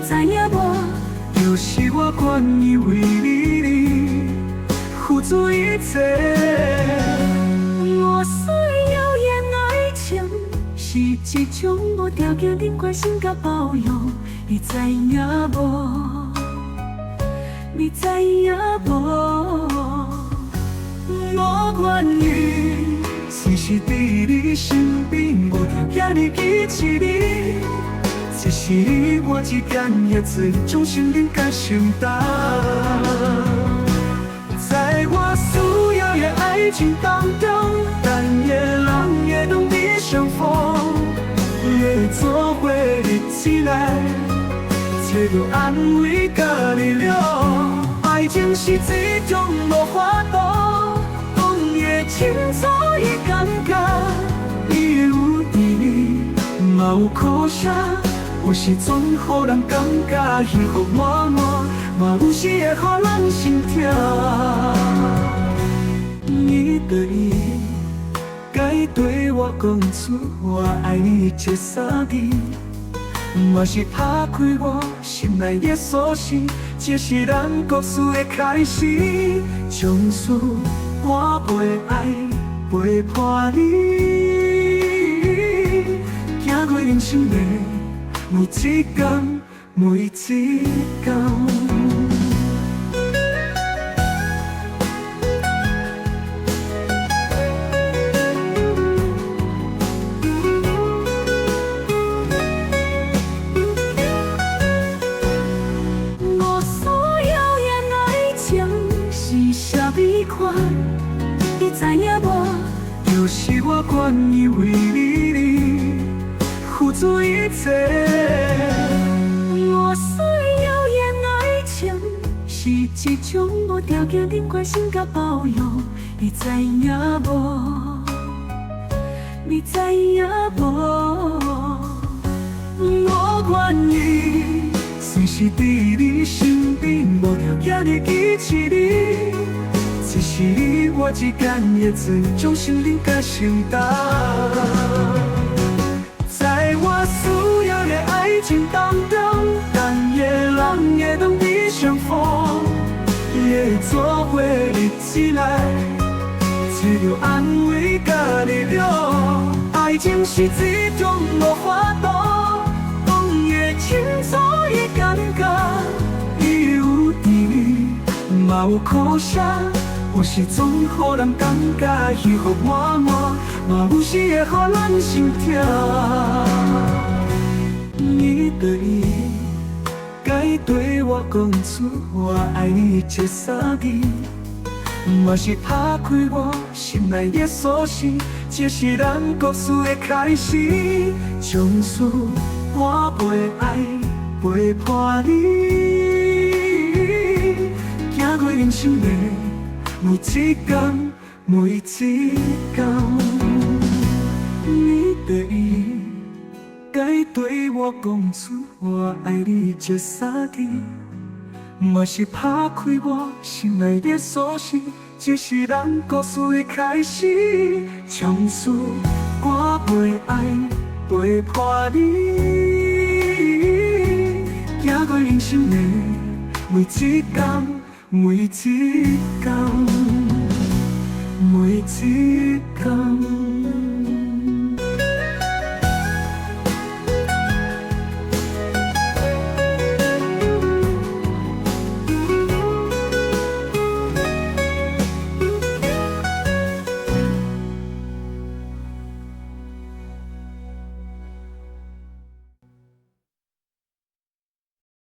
知影无？就是我愿意为你付出一切。我所谣言爱情是一种无条件的关心甲包容，你知影无？你知影无？我愿意随时伫你身边，无条件的支持你。这是你我之间的最终心灵甲承担。在我所有的爱情当中，但愿人也懂得相逢，也做伙日子来，找到安慰甲力量。爱情是一种无法度讲的清楚的感觉，伊有伫你，嘛有苦涩。有时阵，予人感觉幸福满满，嘛有时会予人心痛。你的意，该对我讲出我爱你这三字，嘛是打开我心内的锁匙，这是咱故事的开始。将事我陪爱，陪伴你，行过人生的每一天，每一天。我所谣言爱情是啥美款，你知影无？就是我愿意为你付出一切。我所谣言爱情是一种无条件的关心甲包容，你知影无？你知影无？我愿意随时伫你身边，无条件的支持你。这是你我之间的最终心灵甲承担。在我所有的爱情当中，但愿人也懂得相逢，也做伙日子来，找到安慰甲力量。爱情是一种无法度讲的清楚的感觉，伊有伫你，嘛有苦涩。有时阵，予人感觉幸福满满，嘛有时会予人心痛。你的意，该对我讲出我爱你这三字，嘛是打开我心内的锁匙，这是咱故事的开始。将事我陪爱，陪伴你，行过人生的每一天，每一天。你的意，该对我讲出我爱你这三字，嘛是打开我心内的锁匙，这是咱故事的开始。将事我陪爱，陪伴你，行过人生的每一天，每一天，每一天。